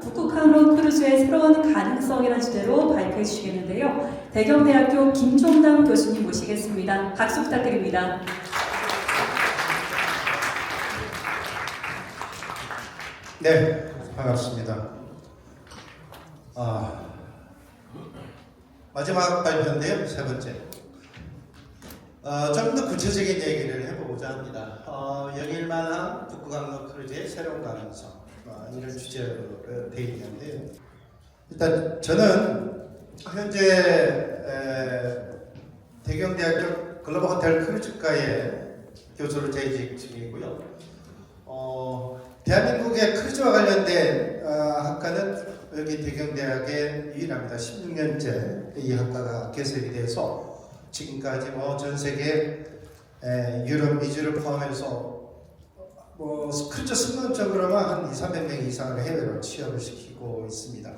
북극 항로 크루즈의 새로운 가능성이라는 주제로 발표해 주시겠는데요. 대경대학교 김종남 교수님 모시겠습니다. 박수 부탁드립니다. 네, 반갑습니다. 마지막 발표인데요, 세 번째. 좀 더 구체적인 얘기를 해보고자 합니다. 여길만한 북극항로 크루즈의 새로운 가능성, 이런 주제로 되어 있는데요. 일단 저는 현재 대경대학교 글로벌 호텔 크루즈과의 교수로 재직 중이고요. 대한민국의 크루즈와 관련된 학과는 여기 대경대학에 유일합니다. 16년째 이 학과가 개설이 돼서 지금까지 전 세계 유럽, 미주를 포함해서 크루즈 승무원적으로만 한 200~300명 이상을 해외로 취업을 시키고 있습니다.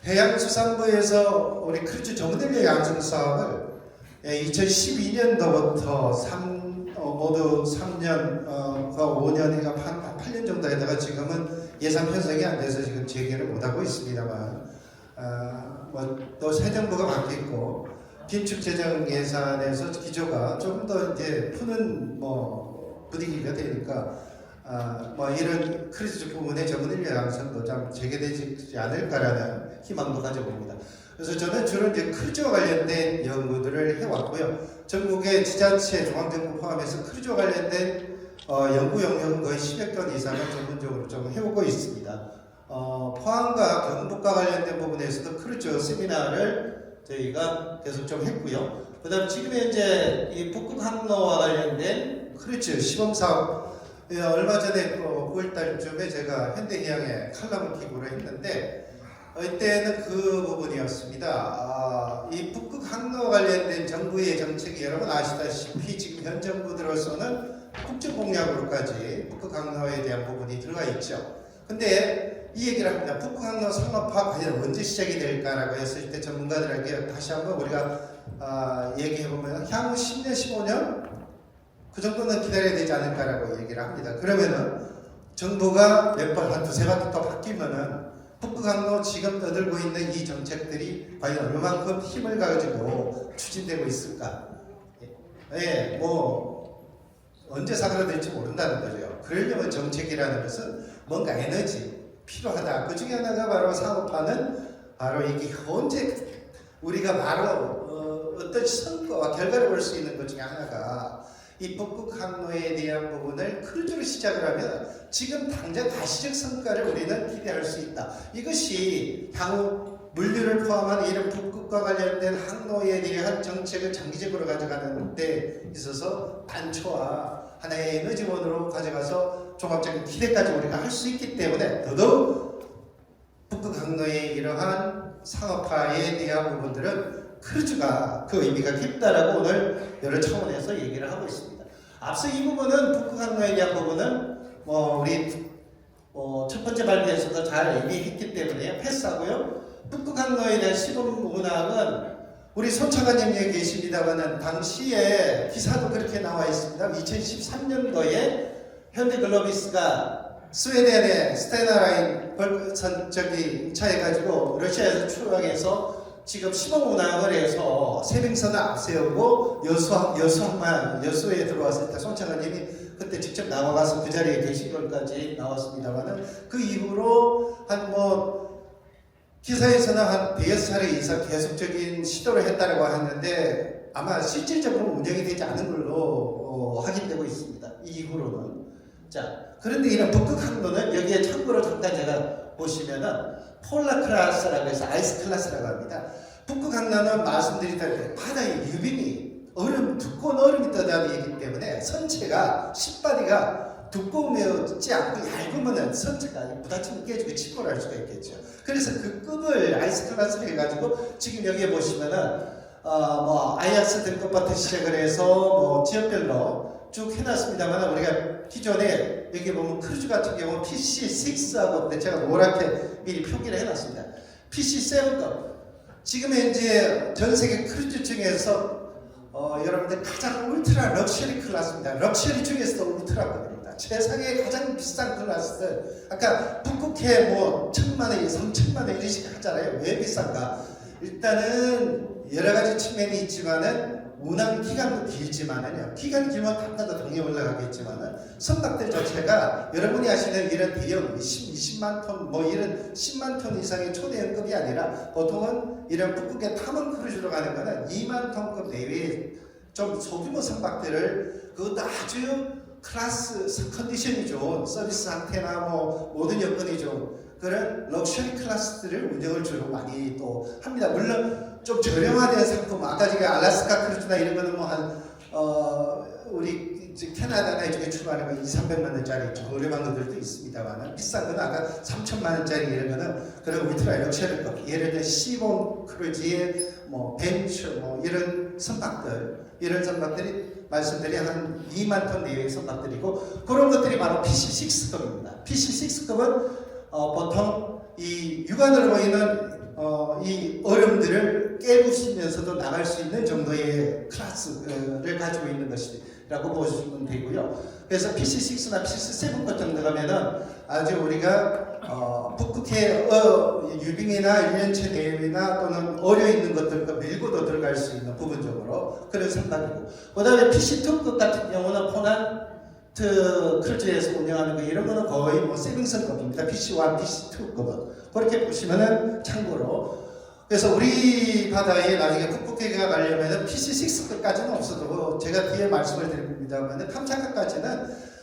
해양수산부에서 우리 크루즈 정전력 양성 사업을 2012년도부터 모두 3년, 5년인가 8년 정도 하다가 지금은 예산 편성이 안 돼서 지금 재개를 못하고 있습니다만, 또 새 정부가 바뀌고 긴축 재정 예산에서 기조가 좀 더 이제 푸는 분위기가 되니까 이런 크루즈 부분의 전문 인력 양성도 좀 재개되지 않을까라는 희망도 가져봅니다. 그래서 저는 주로 이제 크루즈와 관련된 연구들을 해왔고요. 전국의 지자체, 중앙정부 포함해서 크루즈와 관련된 연구 영역은 거의 10여 건 이상을 전문적으로 좀 해오고 있습니다. 포항과 경북과 관련된 부분에서도 크루즈 세미나를 저희가 계속 좀 했고요. 그 다음 지금 현재 이 북극항로와 관련된 크루즈 시범사업, 얼마 전에 9월달쯤에 제가 현대해양에 칼럼을 기고를 했는데, 이때는 그 부분이었습니다. 이 북극항로와 관련된 정부의 정책이 여러분 아시다시피 지금 현 정부 들어서는 국정공약으로까지 북극항로에 대한 부분이 들어가 있죠. 근데 이 얘기를 합니다. 북극항로 상업화 과연 언제 시작이 될까라고 했을 때 전문가들에게 다시 한번 우리가 얘기해보면 향후 10년, 15년 그 정도는 기다려야 되지 않을까라고 얘기를 합니다. 그러면은 정부가 몇 번, 한 두세 번 또 바뀌면은 북극항로 지금 떠들고 있는 이 정책들이 과연 얼마만큼 힘을 가지고 추진되고 있을까? 언제 사그라들지 모른다는 거죠. 그러려면 정책이라는 것은 뭔가 에너지 필요하다. 그 중에 하나가 바로 사업화는 바로 이게 언제 우리가 바로 어떤 성과와 결과를 볼 수 있는 것 중에 하나가 이 북극항로에 대한 부분을 크루즈로 시작을 하면 지금 당장 가시적 성과를 우리는 기대할 수 있다. 이것이 향후 물류를 포함한 이런 북극과 관련된 항로에 대한 정책을 장기적으로 가져가는 데 있어서 단초와 하나의 에너지원으로 가져가서 종합적인 기대까지 우리가 할 수 있기 때문에 더더욱 북극항로의 이러한 상업화에 대한 부분들은 크루즈가 그 의미가 깊다라고 오늘 여러 차원에서 얘기를 하고 있습니다. 앞서 이 부분은 북극항로에 대한 부분은 우리 첫 번째 발표에서도 잘 의미했기 때문에 패스하고요. 북극항로에 대한 시범 문항은 우리 손차관님에 계십니다만은 당시에 기사도 그렇게 나와 있습니다. 2013년도에 현대글로비스가 스웨덴의 스테나라인 임차해가지고 러시아에서 출항해서 지금 시범 운항을 해서 세빙선을 앞세우고 여수에 들어왔을 때 손차관님이 그때 직접 나와가서 그 자리에 계신 것까지 나왔습니다만은 그 이후로 기사에서는 한 5차례 이상 계속적인 시도를 했다고 하는데 아마 실질적으로 운영이 되지 않은 걸로 확인되고 있습니다. 이후로는. 자, 그런데 이런 북극항로는 여기에 참고로 잠깐 제가 보시면은 폴라 클래스라고 해서 아이스 클래스라고 합니다. 북극항로는 말씀드리다시피 바다의 유빙이 두꺼운 얼음이 떠다니기 때문에 선체가 신바디가 두꺼우지 않고 얇으면 선체가 부딪히면 깨지고 침몰할 수가 있겠죠. 그래서 그 급을 아이스 클래스로 해가지고 지금 여기에 보시면은 아이아스 등급부터 시작을 해서 지역별로 쭉 해놨습니다만 우리가 기존에 여기 보면 크루즈 같은 경우 PC6하고 제가 노랗게 미리 표기를 해놨습니다. PC7급 지금 현재 전 세계 크루즈 중에서 여러분들 가장 울트라 럭셔리 클래스입니다. 럭셔리 중에서도 울트라급입니다. 겁니다. 세상에 가장 비싼 클래스들, 아까 북극해 뭐 1,000만원, 3,000만원 이렇게 하잖아요. 왜 비싼가? 일단은 여러 가지 측면이 있지만은 운항 기간도 길지만은요. 기간 길면 당연히 동에 올라가겠지만은 선박들 자체가 여러분이 아시는 이런 대형 20만 톤 뭐 이런 10만 톤 이상의 초대형급이 아니라 보통은 이런 북극의 탐험 크루즈로 가는 거는 2만 톤급 내외의 좀 소규모 선박들을 그것도 아주 클래스 컨디션이 좋은 서비스 상태나 뭐 모든 여건이 좋은 그런 럭셔리 클래스들을 운영을 주로 많이 또 합니다. 물론 좀 저렴화된 상품, 아까 제가 알래스카 크루즈나 이런 거는 뭐 한 우리 캐나다나 이쪽에 출발하는 거 200~300만 원짜리 저렴한 것들도 있습니다만 비싼 거는 아까 3,000만 원짜리 이런 거는 그런 울트라 럭셔리급, 예를 들어 시본 크루즈의 뭐 벤처 뭐 이런 선박들, 이런 선박들이 말씀드린 한 2만 톤 내외의 선박들이고 그런 것들이 바로 PC6급입니다. PC6급은 보통 이 육안으로 보이는 이 얼음들을 깨부시면서도 나갈 수 있는 정도의 클래스를 가지고 있는 것이라고 보시면 되고요. 그래서 PC6나 PC7 것 정도 가면은 아주 우리가 북극해 유빙이나 1년체 내외나 또는 어려 있는 것들과 밀고도 들어갈 수 있는 부분적으로 그런 선박이고, 그 다음에 PC2급 같은 경우는 포난트 크루즈에서 운영하는 거 이런 거는 거의 뭐 세빙선급입니다. PC1, PC2급은 그렇게 보시면은 참고로. 그래서 우리 바다에 나중에 북극해가 가려면은 PC6급까지는 없어도 제가 뒤에 말씀을 드립니다만 캄차카까지는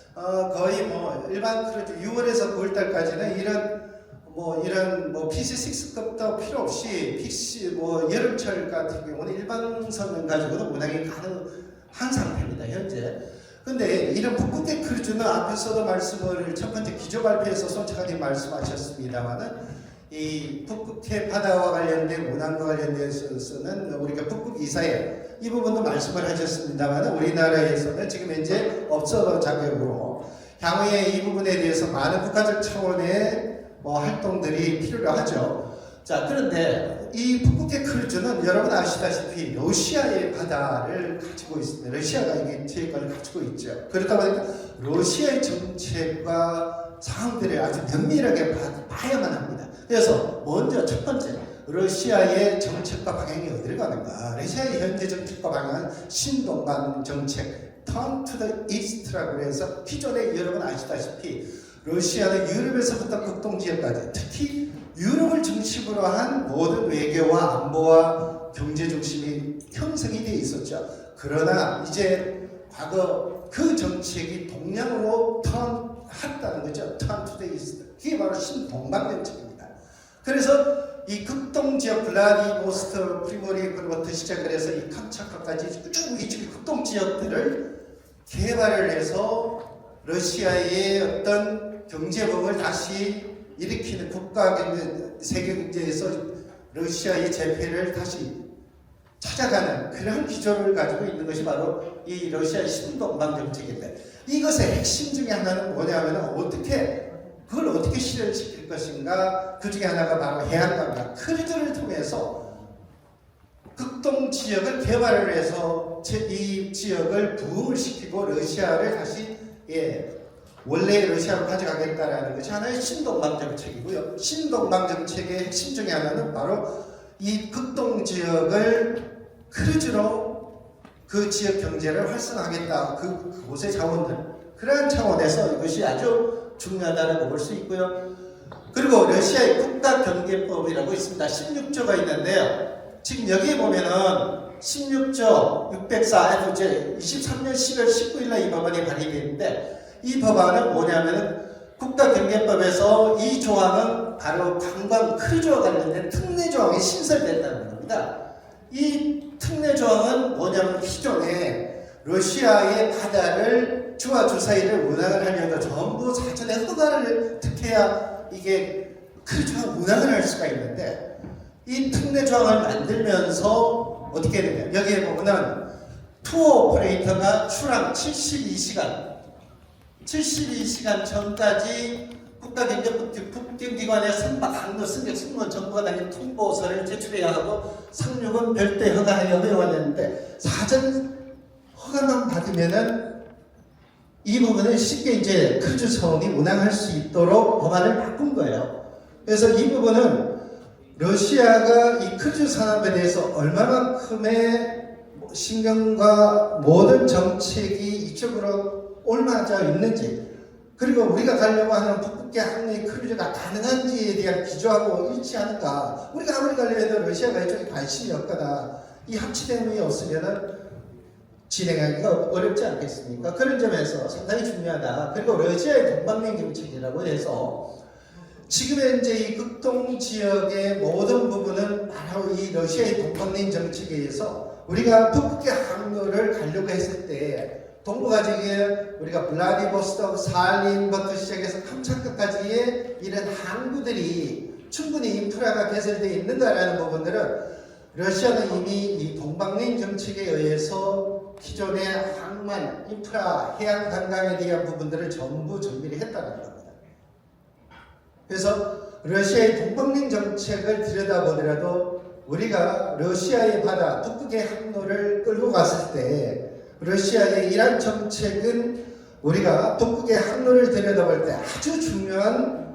거의 뭐 일반 크루즈 6월에서 9월달까지는 이런 PC6급도 필요 없이 PC 뭐 여름철 같은 경우는 일반선을 가지고도 운항이 가능한 상태입니다 현재. 근데 이런 북극해 크루즈는 앞에서도 말씀을 첫 번째 기조 발표에서 손차관님 말씀하셨습니다만은 이 북극해 바다와 관련된 운항과 관련돼서는 우리가 북극 이사회 이 부분도 말씀을 하셨습니다만 우리나라에서는 지금 현재 업소로 자격으로 향후에 이 부분에 대해서 많은 국가적 차원의 활동들이 필요로 하죠. 자, 그런데 이 북극해 크루즈는 여러분 아시다시피 러시아의 바다를 가지고 있습니다. 러시아가 이게 지역권을 가지고 있죠. 그러다 보니까 러시아의 정책과 상황들을 아주 면밀하게 봐야만 합니다. 그래서 먼저 첫 번째 러시아의 정책과 방향이 어디를 가는가? 러시아의 현재 정책과 방향은 신동방 정책, Turn to the East라고 해서 기존에 여러분 아시다시피 러시아는 유럽에서부터 극동지역까지 특히 유럽을 중심으로 한 모든 외교와 안보와 경제 중심이 형성이 되어 있었죠. 그러나 이제 과거 그 정책이 동양으로 턴했다는 거죠. Turn to the East. 그게 바로 신동방 정책입니다. 그래서 이 극동지역 블라디보스토크, 프리모리부터 시작을 해서 이 캄차카까지 쭉 이쪽 극동지역들을 개발을 해서 러시아의 어떤 경제범을 다시 일으키는 국가 경제, 세계 경제에서 러시아의 재패를 다시 찾아가는 그런 기조를 가지고 있는 것이 바로 이 러시아의 신동방 정책인데, 이것의 핵심 중에 하나는 뭐냐면 그걸 어떻게 실현시킬 것인가. 그 중에 하나가 바로 해안강과 크루즈를 통해서 극동 지역을 개발을 해서 이 지역을 부흥을 시키고 러시아를 다시 원래 러시아로 가져가겠다라는 것이 하나의 신동방 정책이고요. 신동방 정책의 핵심 중에 하나는 바로 이 극동 지역을 크루즈로 그 지역 경제를 활성화하겠다. 그곳의 자원들. 그러한 차원에서 이것이 아주 중요하다고 볼 수 있고요. 그리고 러시아의 국가경제법이라고 있습니다. 16조가 있는데요. 지금 여기에 보면은 16조 604FJ 23년 10월 19일날 이 법안이 발의되는데, 이 법안은 뭐냐면은 국가경제법에서 이 조항은 바로 관광 크루즈와 관련된 특례 조항이 신설됐다는 겁니다. 이 특례 조항은 뭐냐면 기존에 러시아의 바다를 주와 주 사이를 운항을 하려면 전부 사전에 허가를 특해야 이게 크루즈가 운항을 할 수가 있는데, 이 특례 조항을 만들면서 어떻게 되냐, 여기에 보면은 투어 오퍼레이터가 출항 72시간 전까지 국가경제기관에 선박 항로 승객 승무원 정보가 담긴 통보서를 제출해야 하고 상륙은 별도의 허가하여 허용하는데, 사전 허가만 받으면은 이 부분을 쉽게 이제 크루즈 선이 운항할 수 있도록 법안을 바꾼 거예요. 그래서 이 부분은 러시아가 이 크루즈 산업에 대해서 얼마만큼의 신경과 모든 정책이 이쪽으로 옮아져 있는지, 그리고 우리가 가려고 하는 북극해 항해 크루즈가 가능한지에 대한 기조하고 일치하는가. 우리가 아무리 가려 해도 러시아가 이쪽에 관심이 없거나 이 합치됨이 없으면은 진행하기가 어렵지 않겠습니까? 그런 점에서 상당히 중요하다. 그리고 러시아의 동방면 정책이라고 해서 지금 현재 이 극동 지역의 모든 부분은 바로 이 러시아의 동방면 정책에 의해서 우리가 북극해 항로를 가려고 했을 때 동북아지역에 우리가 블라디보스토크, 살린부터 시작해서 캄차크까지의 이런 항구들이 충분히 인프라가 개설되어 있는가라는 부분들은 러시아는 이미 이 동방면 정책에 의해서 기존의 항만, 인프라, 해양 관광에 대한 부분들을 전부 정비를 했다는 겁니다. 그래서 러시아의 동방면 정책을 들여다보더라도 우리가 러시아의 바다, 북극의 항로를 끌고 갔을 때 러시아의 이란 정책은 우리가 북극의 항로를 들여다볼 때 아주 중요한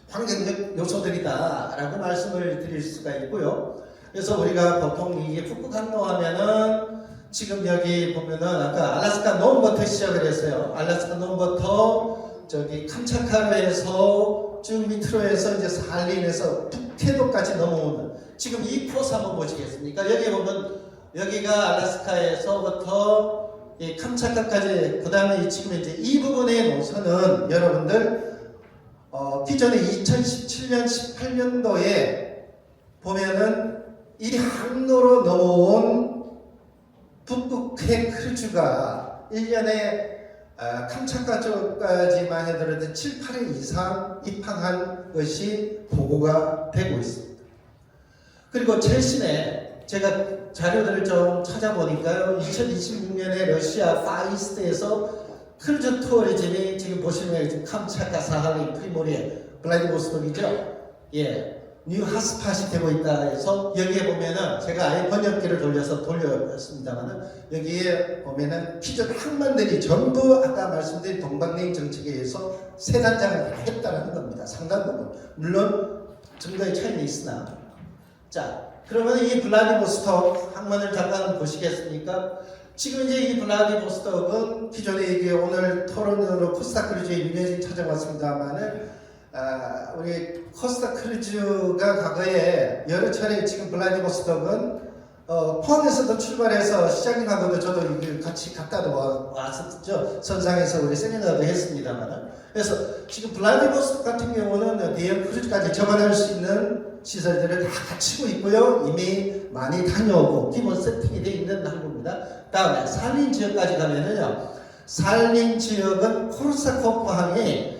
환경적 요소들이다라고 말씀을 드릴 수가 있고요. 그래서 우리가 보통 이게 북극 항로 하면은 지금 여기 보면은 아까 알래스카 놈부터 시작을 했어요. 알래스카 놈부터 저기 캄차카로 해서 쭉 밑으로 해서 이제 살린에서 북태도까지 넘어오는 지금 이 코스 한번 보시겠습니까? 여기 보면 여기가 알래스카에서부터 이 캄차카까지 그 다음에 지금 이제 이 부분의 노선은 여러분들 기존에 2017년 18년도에 보면은 이 항로로 넘어온 북극해 크루즈가 1년에 캄차카 쪽까지만 해더라도 7, 8회 이상 입항한 것이 보고가 되고 있습니다. 그리고 최신에 제가 자료들을 좀 찾아보니까요, 2026년에 러시아 파이스트에서 크루즈 투어리즘이 지금 보시면 지금 캄차카, 사할린, 프리모리에, 블라디보스톡이죠. 예, 뉴 핫스팟이 되고 있다 해서 여기에 보면은 제가 아예 번역기를 돌려서 돌려봤습니다만은 여기에 보면은 기존 항만들이 전부 아까 말씀드린 동방면 정책에 의해서 세 단장을 다 했다는 겁니다. 상당 부분. 물론 정도의 차이는 있으나. 자, 그러면 이 블라디보스톡 항만을 잠깐 보시겠습니까? 지금 이제 이 블라디보스톡은 기존에 이게 오늘 토론으로 코스타 크루즈에 유명진 찾아왔습니다만은 우리 코스타 크루즈가 과거에 여러 차례 지금 블라디보스톡은 포항에서도 출발해서 시장님하고도 저도 같이 갔다도 왔었죠. 선상에서 우리 세미나도 했습니다만. 그래서 지금 블라디보스톡 같은 경우는 대형 크루즈까지 접근할 수 있는 시설들을 다 갖추고 있고요. 이미 많이 다녀오고 기본 세팅이 되어 있는 항구입니다. 다음에 살린 지역까지 가면은요. 살린 지역은 코르사코프항이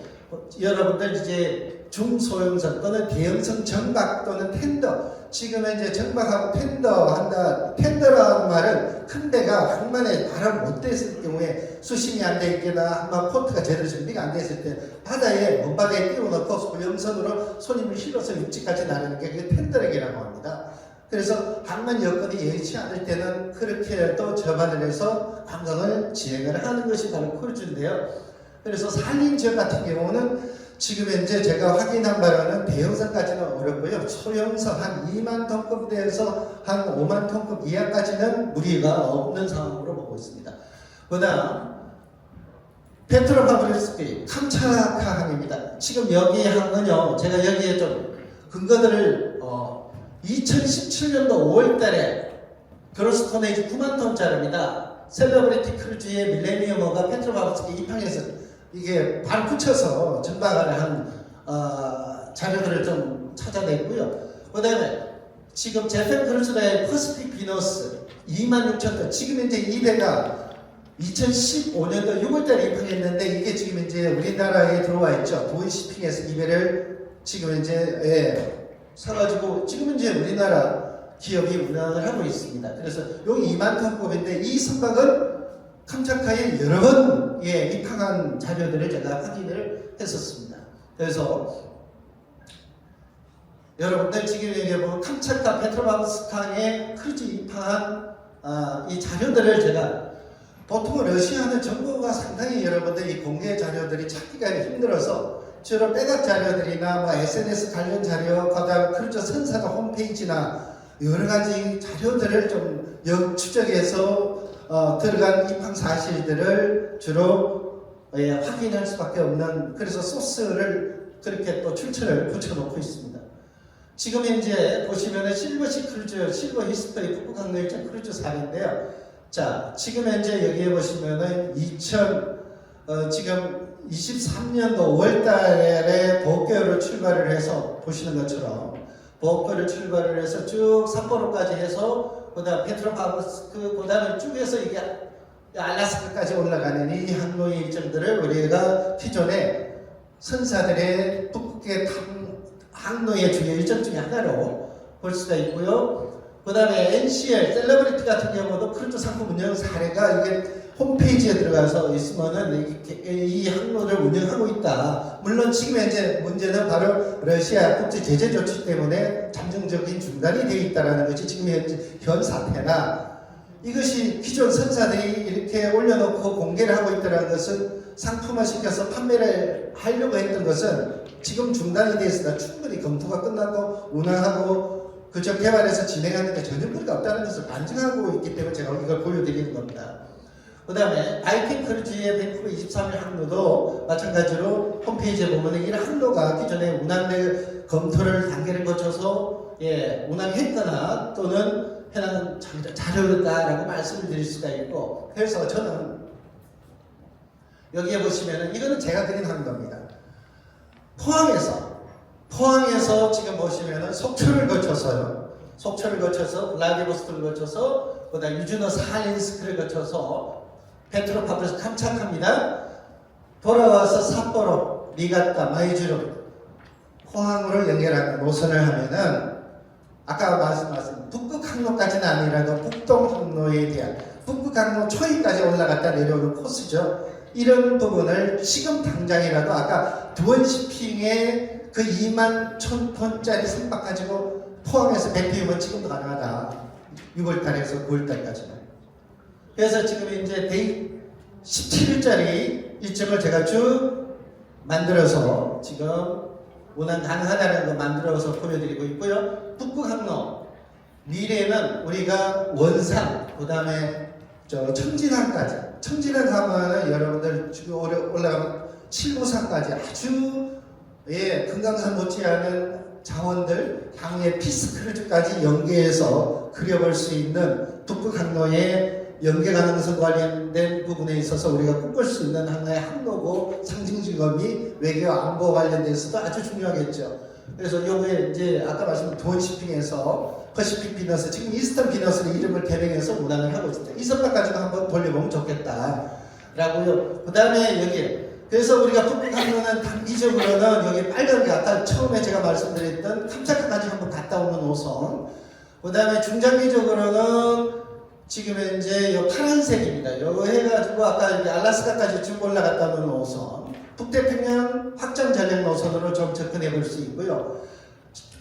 여러분들 이제 중소형선 또는 대형선 정박 또는 텐더, 지금 이제 정박하고 텐더 한다. 텐더라는 말은 큰 배가 항만에 발을 못 댔을 경우에 수심이 안 돼 있거나 항만 포트가 제대로 준비가 안 됐을 때 바다에 먼 바다에 띄워놓고 소형선으로 손님을 실어서 육지까지 나르는 게 그게 텐더랙이라고 합니다. 그래서 항만 여건이 여의치 않을 때는 그렇게 또 접안을 해서 관광을 진행을 하는 것이 바로 크루즈인데요. 그래서 살린 지역 같은 경우는 지금 현재 제가 확인한 바로는 대형선까지는 어렵고요. 소형선 한 2만 톤급대에서 한 5만 톤급 이하까지는 무리가 없는 상황으로 보고 있습니다. 그다음 페트로파브리스키 캄차카항입니다. 지금 여기 항은요, 제가 여기에 좀 근거들을 2017년도 5월달에 그로스 토네이지 9만 톤짜리입니다. 셀러브리티 크루즈의 밀레니엄호가 페트로파브리스키 입항해서 이게 발 붙여서 전방을 한 자료들을 좀 찾아냈고요. 그 다음에 지금 제펜 크루즈의 퍼시픽 비너스 26,000톤, 지금 이제 이 배가 2015년도 6월달에 입항했는데 이게 지금 이제 우리나라에 들어와 있죠. 도이시핑에서 이 배를 지금 이제 사가지고 지금 이제 우리나라 기업이 운항을 하고 있습니다. 그래서 여기 2만 톤급인데 이 선박은 캄차카에 여러 번 입항한 자료들을 제가 확인을 했었습니다. 그래서 여러분들 지금 여기 보면 캄차카 페트로바스칸에 크루즈 입항한 이 자료들을 제가 보통 러시아는 정보가 상당히 여러분들 이 공개 자료들이 찾기가 힘들어서 주로 백업 자료들이나 뭐 SNS 관련 자료, 그다음 크루즈 선사가 홈페이지나 여러 가지 자료들을 좀 추적해서 들어간 입항 사실들을 주로 확인할 수밖에 없는, 그래서 소스를 그렇게 또 출처를 붙여놓고 있습니다. 지금 현재 보시면은 실버시 크루즈, 실버 히스토리 북극 항로 일정 크루즈 사례인데요. 자, 지금 현재 여기에 보시면은 지금 23년도 5월달에 보호교를 출발을 해서 보시는 것처럼 보호교를 출발을 해서 쭉 삿포로까지 해서 그다음 페트로파브스크 그다음에 쭉 해서 이게 알라스카까지 올라가는 이 항로의 일정들을 우리가 기존에 선사들의 북극의 항로의 주요 일정 중에 하나로 볼 수가 있고요. 그 다음에 NCL, 셀러브리티 같은 경우도 크루즈 상품 운영 사례가 이게 홈페이지에 들어가서 있으면은 이 항로를 운영하고 있다. 물론 지금 현재 문제는 바로 러시아 국제 제재 조치 때문에 잠정적인 중단이 되어 있다는 것이 지금 현 사태나, 이것이 기존 선사들이 이렇게 올려놓고 공개를 하고 있다는 것은 상품화 시켜서 판매를 하려고 했던 것은 지금 중단이 되어 있으나 충분히 검토가 끝나고 운항하고 그저 개발해서 진행하는 게 전혀 무리가 없다는 것을 반증하고 있기 때문에 제가 이걸 보여드리는 겁니다. 그 다음에 바이킹 크루즈의 밴쿠버 23일 항로도 마찬가지로 홈페이지에 보면 이 항로가 기존에 운항 검토를 단계를 거쳐서 운항했거나 또는 해당 자료였다라고 말씀을 드릴 수가 있고, 그래서 저는 여기에 보시면은 이거는 제가 그린 항로입니다. 포항에서 지금 보시면은 속초를 거쳐서요. 속초를 거쳐서 블라디보스토크를 거쳐서 그다음 유주노 사할린스크를 거쳐서 페트로파브스크 캄차카입니다. 돌아와서 삿포로, 니가타, 마이즈루, 포항으로 연결하는 노선을 하면은 아까 말씀하신 북극 항로까지는 아니라도 북동 항로에 대한 북극 항로 초입까지 올라갔다 내려오는 코스죠. 이런 부분을 지금 당장이라도 아까 두원시핑의 그 2만 1,000톤짜리 선박 가지고 포항에서 배피우면 지금도 가능하다. 6월달에서 9월달까지는. 그래서 지금 이제 17일짜리 일정을 제가 쭉 만들어서 지금 운항 가능하다는 거 만들어서 보여드리고 있고요. 북극 항로 미래에는 우리가 원산, 그 다음에 청진항 가면은 여러분들 지금 올라가면 칠보산까지 아주 금강산 못지않은 자원들, 향후에 피스크루즈까지 연계해서 그려볼 수 있는 북극 항로의 연계 가능성 관련된 부분에 있어서 우리가 꿈꿀 수 있는 하나의 항로고, 상징직업이 외교 안보 관련돼서도 아주 중요하겠죠. 그래서 요게 이제 아까 말씀드린 도원시핑에서 퍼시픽 비너스, 지금 이스턴 비너스의 이름을 개명해서 운항을 하고 있습니다. 이 선박까지도 한번 돌려보면 좋겠다라고요. 그 다음에 여기, 그래서 우리가 북극 항로는 단기적으로는 여기 빨간 게 아까 처음에 제가 말씀드렸던 캄차카까지 한번 갔다 오는 노선, 그 다음에 중장기적으로는 지금 현재 이 파란색입니다. 요거 해가지고 아까 이렇게 알라스카까지 쭉 올라갔다 오는 노선, 북태평양 확장 전략 노선으로 좀 접근해 볼 수 있고요.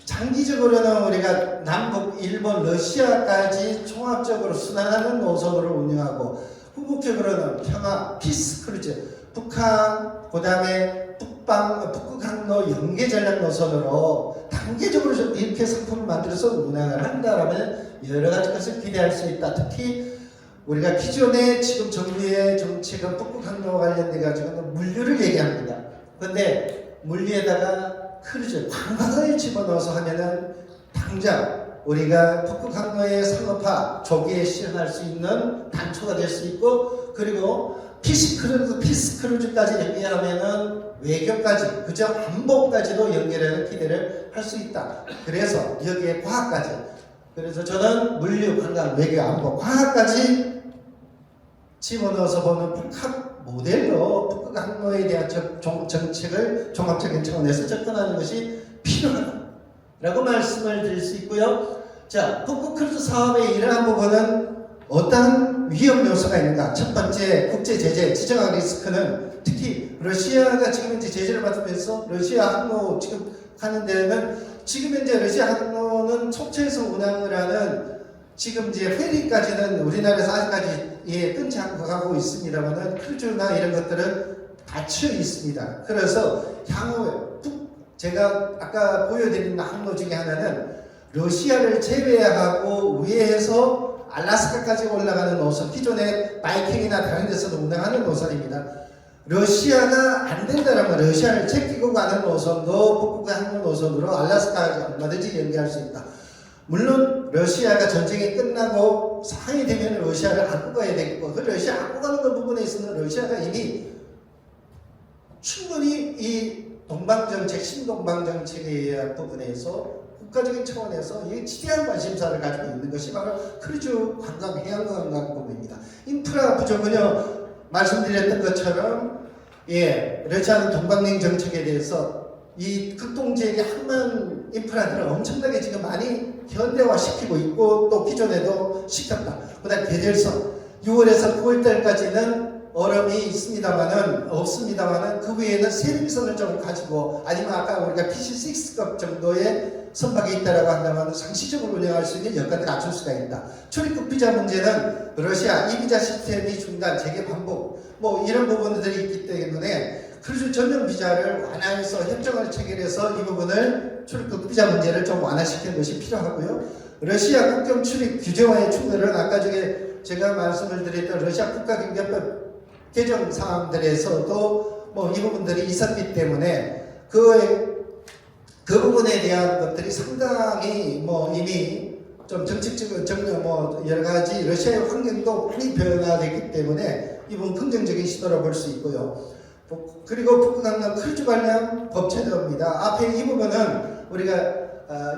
장기적으로는 우리가 남북, 일본, 러시아까지 종합적으로 순환하는 노선으로 운영하고, 궁극적으로는 평화, 피스 크루즈, 북한, 그 다음에 북극 항로 연계 전략 노선으로 단계적으로 이렇게 상품을 만들어서 운항을 한다라면 여러 가지 것을 기대할 수 있다. 특히 우리가 기존에 지금 정부의 정책은 북극 항로와 관련돼 가지고는 물류를 얘기합니다. 그런데 물류에다가 크루즈, 관광을 집어넣어서 하면은 당장 우리가 북극 항로의 상업화 조기에 실현할 수 있는 단초가 될 수 있고, 그리고 피스크루즈까지 연계하면은 외교까지, 그저 안보까지도 연결하는 기대를 할 수 있다. 그래서 여기에 과학까지, 그래서 저는 물류, 관광, 외교, 안보, 과학까지 집어넣어서 보는 북한 모델로 북극 항로에 대한 정책을 종합적인 차원에서 접근하는 것이 필요하다라고 말씀을 드릴 수 있고요. 자, 북극 크루즈 사업의 이러한 부분은 어떤 위험 요소가 있는가? 첫 번째, 국제 제재, 지정학 리스크는 특히 러시아가 지금 현재 제재를 받으면서 러시아 항로 지금 하는 데는 지금 현재 러시아 항로는 속초에서 운항을 하는 지금 이제 페리까지는 우리나라에서 아직까지 뜬지 않고 가고 있습니다만은 크루즈나 이런 것들은 닫혀 있습니다. 그래서 향후에 제가 아까 보여드린 항로 중에 하나는 러시아를 제외하고 위에서 알라스카까지 올라가는 노선, 기존의 바이킹이나 다른 데서도 운행하는 노선입니다. 러시아가 안 된다면 러시아를 제끼고 가는 노선도 북극 항로 노선으로 알라스카까지 얼마든지 연계할 수 있다. 물론 러시아가 전쟁이 끝나고 상이 되면 러시아를 안고 가야 되겠고, 그 러시아 안고 가는 그 부분에 있어서는 러시아가 이미 충분히 이 동방정책, 신동방정책에 의한 부분에서 국가적인 차원에서 이 지대한 관심사를 가지고 있는 것이 바로 크루즈 관광, 해양관광 부분입니다. 인프라 부족은요, 말씀드렸던 것처럼 러시아는 동방냉 정책에 대해서 이 극동지역의 항만 인프라들을 엄청나게 지금 많이 현대화시키고 있고 또 기존에도 시켰다. 그다음 계절성 6월에서 9월달까지는 얼음이 없습니다만은 그 위에는 세림선을 좀 가지고 아니면 아까 우리가 PC6급 정도의 선박이 있다라고 한다면 상시적으로 운영할 수 있는 여건을 갖출 수가 있다. 출입국 비자 문제는 러시아 이 비자 시스템이 중단, 재개 반복 뭐 이런 부분들이 있기 때문에 크루즈 전용 비자를 완화해서 협정을 체결해서 이 부분을 출입국 비자 문제를 좀 완화시키는 것이 필요하고요. 러시아 국경 출입 규제와의 충돌은 아까 제가 말씀을 드렸던 러시아 국가경제법 개정 사항들에서도 뭐 이 부분들이 있었기 때문에 그 부분에 대한 것들이 상당히 뭐 이미 좀 정책적인 뭐 여러 가지 러시아의 환경도 많이 변화되기 때문에 이 부분 긍정적인 시도로 볼 수 있고요. 그리고 북극항로 크루즈 관련 법제도입니다. 앞에 이 부분은 우리가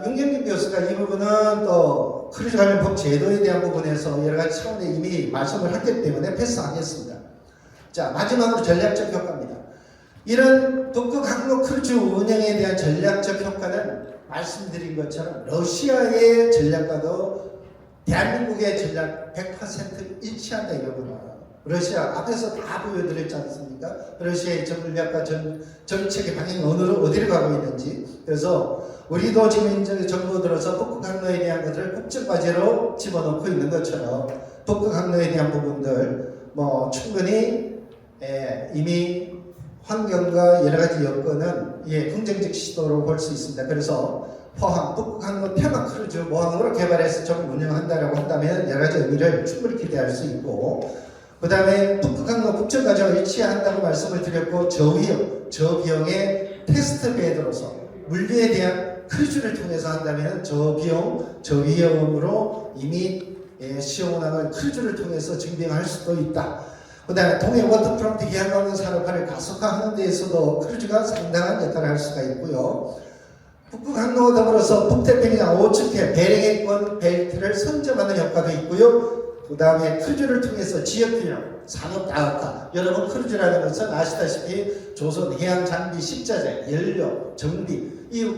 윤경진 교수가 이 부분은 또 크루즈 관련 법제도에 대한 부분에서 여러 가지 차원에 이미 말씀을 했기 때문에 패스하겠습니다. 자, 마지막으로 전략적 효과입니다. 이런 북극항로 크루즈 운영에 대한 전략적 효과는 말씀드린 것처럼 러시아의 전략과도 대한민국의 전략 100% 일치한다 이거구나. 러시아 앞에서 다 보여드렸지 않습니까? 러시아의 전략과 정책의 방향이 어디로 가고 있는지. 그래서 우리도 지금 이제 정부 들어서 북극항로에 대한 것들을 국정과제로 집어넣고 있는 것처럼 북극항로에 대한 부분들 뭐 충분히 이미 환경과 여러 가지 여건은 긍정적 시도로 볼 수 있습니다. 그래서 포항, 북극항로 테마 크루즈 모항으로 개발해서 좀 운영한다라고 한다면 여러 가지 의미를 충분히 기대할 수 있고, 그 다음에 북극항로 국정과제와 일치한다고 말씀을 드렸고, 저비용의 테스트 베드로서 물류에 대한 크루즈를 통해서 한다면 저비용으로 이미 시험운항을 크루즈를 통해서 증빙할 수도 있다. 그 다음에 동해 워터프론트 해양관광 산업화를 가속화하는 데에서도 크루즈가 상당한 역할을 할 수가 있고요. 북극항로와 더불어서 북태평양 5층계 베링해권 벨트를 선점하는 효과도 있고요. 그 다음에 크루즈를 통해서 지역균형, 산업다각화. 여러분 크루즈라는 것은 아시다시피 조선 해양장비, 식자재, 연료, 정비 이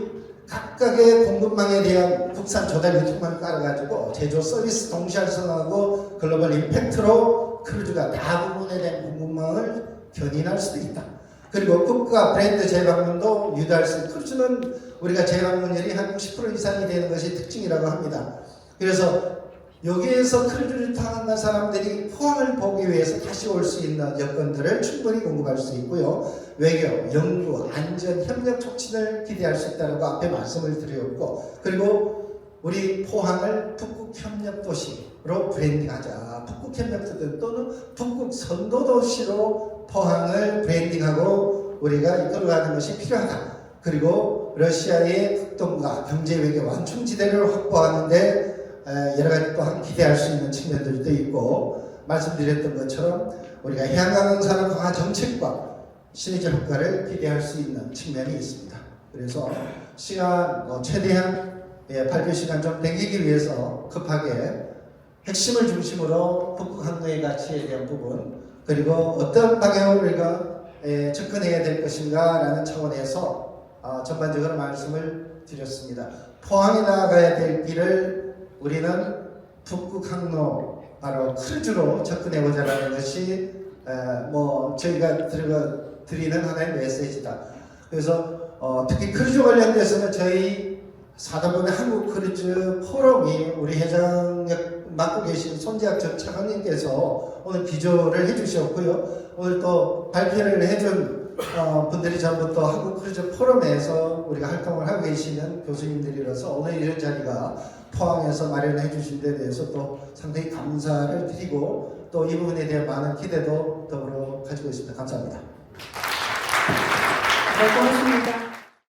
각각의 공급망에 대한 국산 조달 유통망을 깔아가지고 제조 서비스 동시에 활성화하고 글로벌 임팩트로 크루즈가 다부분에 대한 공급망을 견인할 수도 있다. 그리고 국가 브랜드 재방문도 유도할 수 있다. 크루즈는 우리가 재방문율이 한 60% 이상이 되는 것이 특징이라고 합니다. 그래서 여기에서 크루즈를 타는 사람들이 포항을 보기 위해서 다시 올 수 있는 여건들을 충분히 공급할 수 있고요. 외교, 연구, 안전, 협력 촉진을 기대할 수 있다고 앞에 말씀을 드렸고, 그리고 우리 포항을 북극협력도시로 브랜딩하자. 북극협력도시 또는 북극선도도시로 포항을 브랜딩하고 우리가 이끌어가는 것이 필요하다. 그리고 러시아의 극동과 경제외교 완충지대를 확보하는데 여러 가지 또한 기대할 수 있는 측면들도 있고, 말씀드렸던 것처럼 우리가 해양관광 산업 강화 정책과 시너지 효과를 기대할 수 있는 측면이 있습니다. 그래서 시간 최대한 발표 시간 좀 당기기 위해서 급하게 핵심을 중심으로 북극항로의 가치에 대한 부분, 그리고 어떤 방향으로 우리가 접근해야 될 것인가라는 차원에서 전반적으로 말씀을 드렸습니다. 포항에 나아가야 될 길을 우리는 북극항로 바로 크루즈로 접근해보자라는 것이 저희가 드리는 하나의 메시지다. 그래서 특히 크루즈 관련돼서는 저희 4단번의 한국 크루즈 포럼이 우리 회장 맡고 계신 손재학 전 차관님께서 오늘 기조를 해주셨고요. 오늘 또 발표를 해준 분들이 전부 또 한국 크루즈 포럼에서 우리가 활동을 하고 계시는 교수님들이라서 오늘 이런 자리가 포항에서 마련해 주신 데 대해서 또 상당히 감사를 드리고 또 이 부분에 대한 많은 기대도 더불어 가지고 있습니다. 감사합니다. 네, 고맙습니다.